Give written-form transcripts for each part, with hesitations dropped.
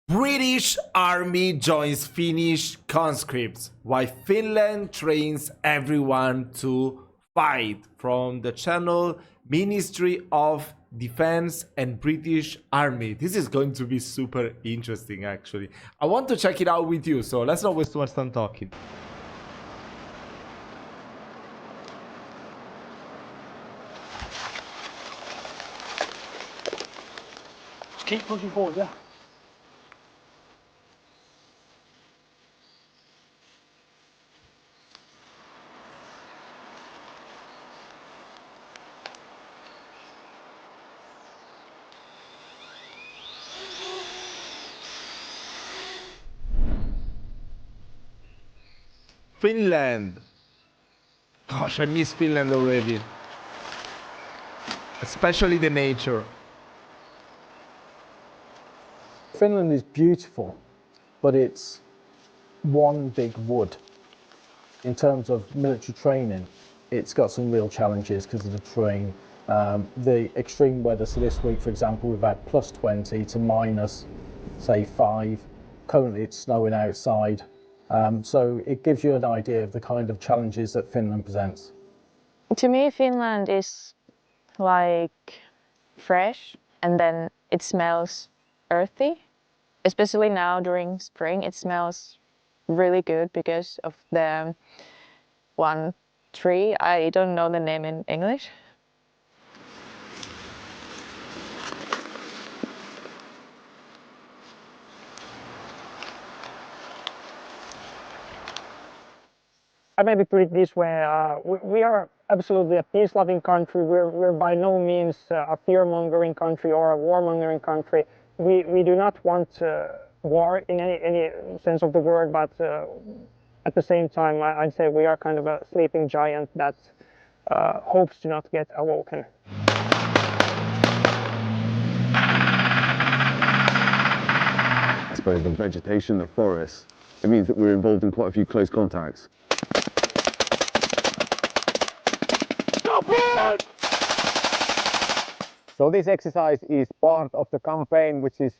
British Army joins Finnish conscripts, why Finland trains everyone to fight, from the channel Ministry of Defense and British Army. This is going to be super interesting actually. I want to check it out with you, so let's not waste too much time talking. Keep pushing forward, yeah. Finland. Gosh, I miss Finland already. Especially the nature. Finland is beautiful, but it's one big wood. In terms of military training, it's got some real challenges because of the terrain. The extreme weather, so this week, for example, we've had plus 20 to minus, say, 5. Currently it's snowing outside. So it gives you an idea of the kind of challenges that Finland presents. To me, Finland is like fresh, and then it smells earthy. Especially now during spring, it smells really good because of the one tree. I don't know the name in English. I maybe put it this way, we are absolutely a peace-loving country. We're by no means a fear-mongering country or a war-mongering country. We do not want war in any sense of the word, but at the same time, I'd say we are kind of a sleeping giant that hopes to not get awoken. I suppose the vegetation, the forests, it means that we're involved in quite a few close contacts. So this exercise is part of the campaign which is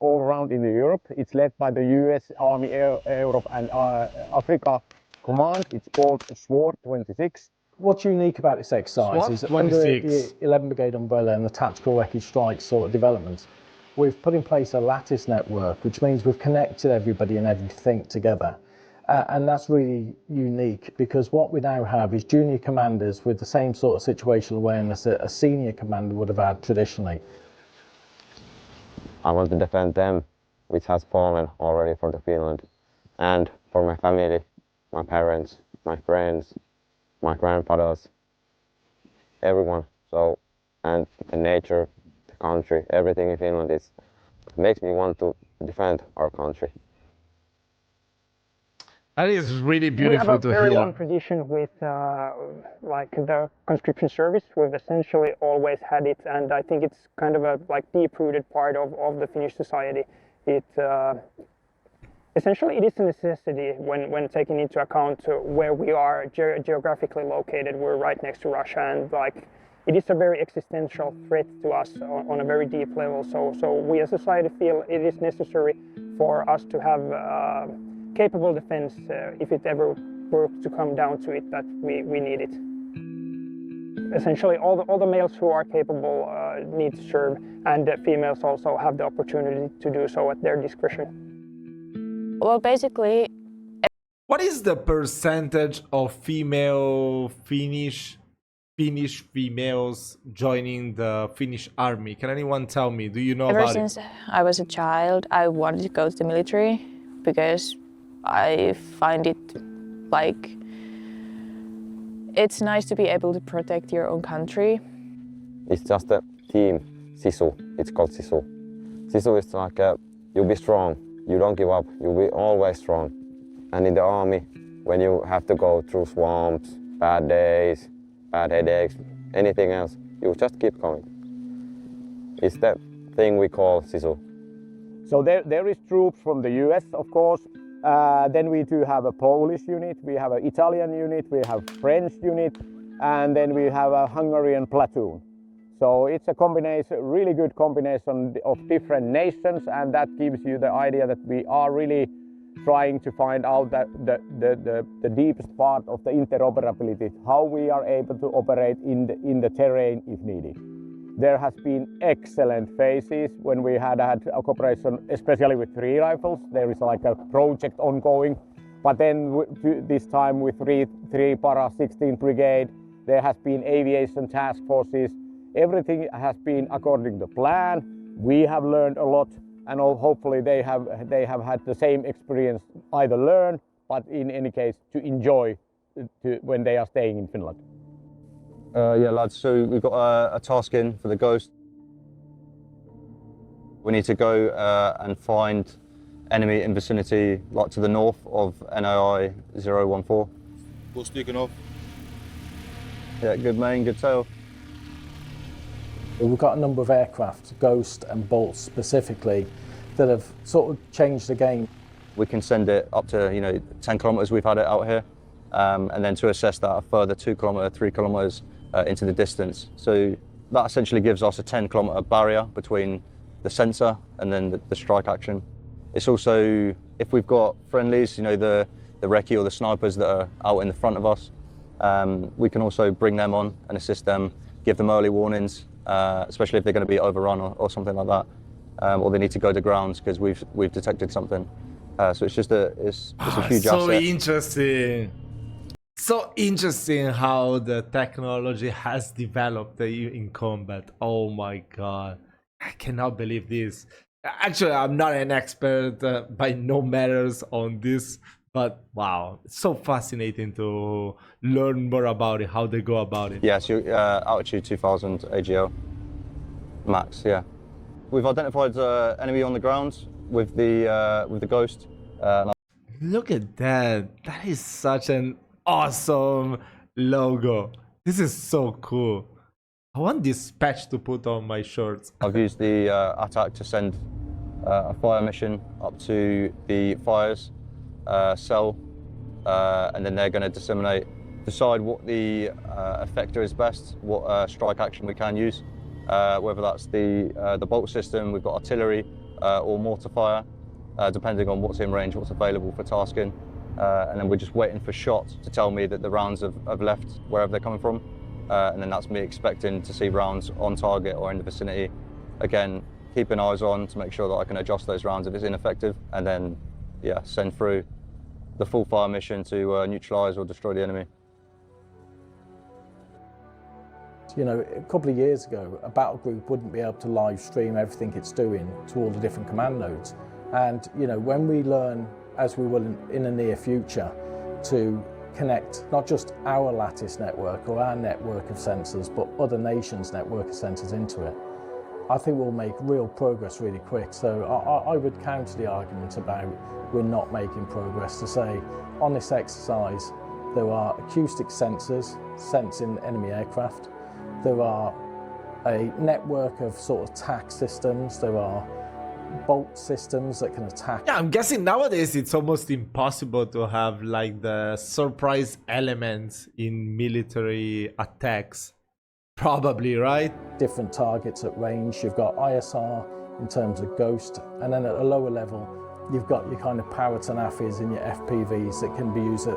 all around in Europe. It's led by the US Army Europe and Africa Command. It's called SWORD 26. What's unique about this exercise SWAT is that 26. under the 11 Brigade umbrella and the tactical wreckage strike sort of developments, we've put in place a lattice network, which means we've connected everybody and everything together. And that's really unique because what we now have is junior commanders with the same sort of situational awareness that a senior commander would have had traditionally. I want to defend them, which has fallen already for the Finland, and for my family, my parents, my friends, my grandfathers, everyone. So, and the nature, the country, everything in Finland makes me want to defend our country. That is really beautiful we have a to very hear. long tradition with like the conscription service. We've essentially always had it, and I think it's kind of a like deep-rooted part of the Finnish society. It essentially it is a necessity when taking into account where we are geographically located. We're right next to Russia, and like it is a very existential threat to us on a very deep level. So we as a society feel it is necessary for us to have capable defense if it ever were to come down to it that we need it. Essentially all the males who are capable need to serve, and females also have the opportunity to do so at their discretion. Well, basically, What is the percentage of female Finnish females joining the Finnish army? Can anyone tell me? Do you know ever about since it? I was a child, I wanted to go to the military because I find it like it's nice to be able to protect your own country. It's just a team, sisu. It's called sisu. Sisu is like you'll be strong. You don't give up. You'll be always strong. And in the army, when you have to go through swamps, bad days, bad headaches, anything else, you just keep going. It's that thing we call sisu. So there is troops from the US, of course. Then we do have a Polish unit, we have an Italian unit, we have French unit, and then we have a Hungarian platoon. So it's a combination, really good combination of different nations, and that gives you the idea that we are really trying to find out that the deepest part of the interoperability, how we are able to operate in the terrain if needed. There has been excellent phases when we had a cooperation, especially with 3 rifles. There is like a project ongoing, but then this time with 3 Para 16 Brigade, there has been aviation task forces. Everything has been according to plan. We have learned a lot, and hopefully they have had the same experience, either learn, but in any case to enjoy when they are staying in Finland. Yeah, lads, so we've got a task in for the Ghost. We need to go and find enemy in vicinity, like to the north of NAI 014. What's speaking of? Yeah, good main, good tail. We've got a number of aircraft, Ghost and Bolt specifically, that have sort of changed the game. We can send it up to 10 kilometres. We've had it out here, and then to assess that a further 2 kilometre, 3 kilometres into the distance. So that essentially gives us a 10 kilometre barrier between the sensor and then the strike action. It's also, if we've got friendlies, the recce or the snipers that are out in the front of us, we can also bring them on and assist them, give them early warnings, especially if they're going to be overrun or something like that, or they need to go to grounds because we've detected something. So it's just a huge so asset. Interesting. So interesting how the technology has developed in combat. Oh my god, I cannot believe this. Actually, I'm not an expert by no matters on this, but wow, it's so fascinating to learn more about it, how they go about it. Yes, altitude 2000 AGL max. Yeah, we've identified enemy on the ground with the Ghost. Look at that. That is such an awesome logo. This is so cool. I want this patch to put on my shorts. I've used the attack to send a fire mission up to the fires cell, and then they're going to decide what the effector is best, what strike action we can use, whether that's the bolt system, we've got artillery, or mortar fire, depending on what's in range, what's available for tasking. And then we're just waiting for shot to tell me that the rounds have left wherever they're coming from. And then that's me expecting to see rounds on target or in the vicinity. Again, keeping eyes on to make sure that I can adjust those rounds if it's ineffective, and then send through the full fire mission to neutralise or destroy the enemy. A couple of years ago, a battle group wouldn't be able to live stream everything it's doing to all the different command nodes. And when we learn, as we will in the near future, to connect not just our lattice network or our network of sensors, but other nations' network of sensors into it, I think we'll make real progress really quick. So I would counter the argument about we're not making progress to say, on this exercise, there are acoustic sensors sensing enemy aircraft. There are a network of sort of TAC systems. There are bolt systems that can attack. Yeah, I'm guessing nowadays it's almost impossible to have like the surprise elements in military attacks. Probably, right? Different targets at range. You've got ISR in terms of Ghost, and then at a lower level, you've got your kind of Paratonafis and your FPVs that can be used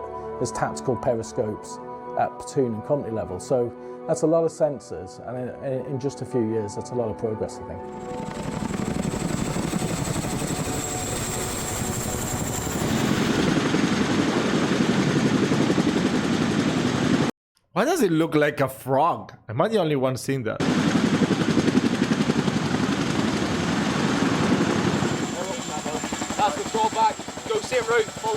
as tactical periscopes at platoon and company level. So that's a lot of sensors, and in just a few years, that's a lot of progress, I think. Why does it look like a frog? Am I the only one seeing that? Let's go back. Go same route. Go.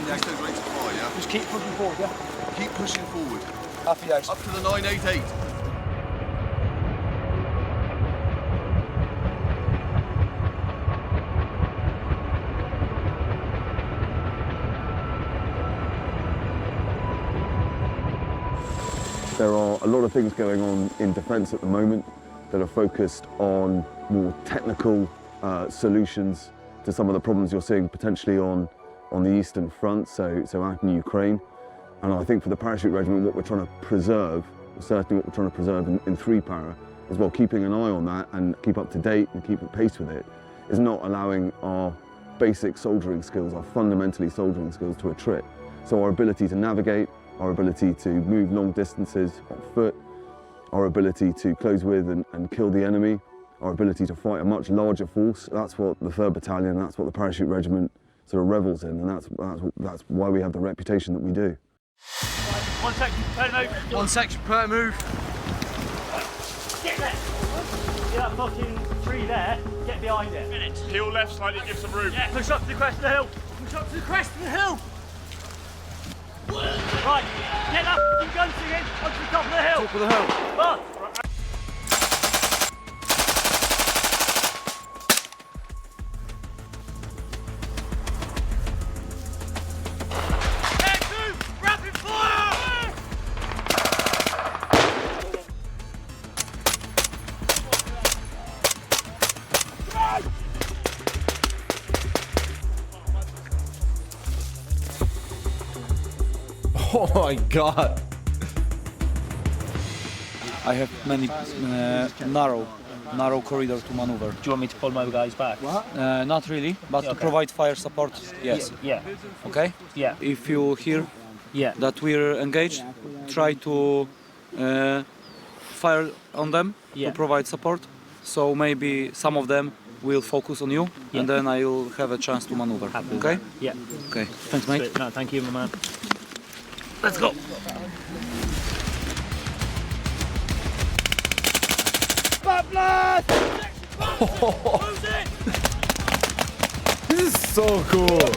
The axe goes right to fire, yeah? Just keep pushing forward, yeah? Keep pushing forward. Happy axe. Up to the 988. There are a lot of things going on in defence at the moment that are focused on more technical solutions to some of the problems you're seeing potentially on on the Eastern Front, so out in Ukraine. And I think for the parachute regiment, what we're trying to preserve, certainly what we're trying to preserve in 3-para, as well keeping an eye on that and keep up to date and keep at pace with it, is not allowing our basic soldiering skills, our fundamentally soldiering skills to attrit. So our ability to navigate, our ability to move long distances on foot, our ability to close with and kill the enemy, our ability to fight a much larger force, that's what the 3rd Battalion, that's what the Parachute Regiment sort of revels in, and that's why we have the reputation that we do. One section per move. One section per move. Get there. See that fucking tree there? Get behind it. Minutes. Heel left slightly, give some room. Yeah. Push up to the crest of the hill. Push up to the crest of the hill. Right. Get that fucking gun singing up to the top of the hill. Top of the hill. Up. Oh my god. I have many narrow corridor to maneuver. Do you want me to pull my guys back? Not really, but to provide fire support, yes. Yeah. Okay? Yeah. If you hear Yeah. that we're engaged, try to fire on them Yeah. to provide support. So maybe some of them will focus on you, and then I will have a chance to maneuver. Happy with Okay? that. Yeah. Okay. Thanks, mate. Sweet. No, thank you, my man. Let's go. This is so cool.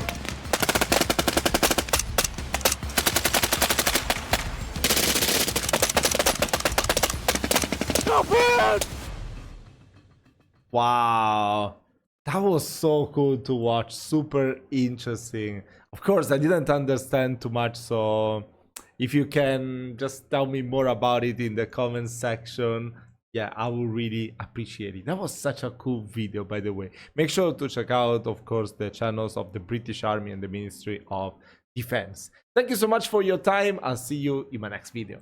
Wow, that was so cool to watch, super interesting. Of course, I didn't understand too much, so if you can just tell me more about it in the comment section, yeah, I will really appreciate it. That was such a cool video, by the way. Make sure to check out, of course, the channels of the British Army and the Ministry of Defense. Thank you so much for your time. I'll see you in my next video.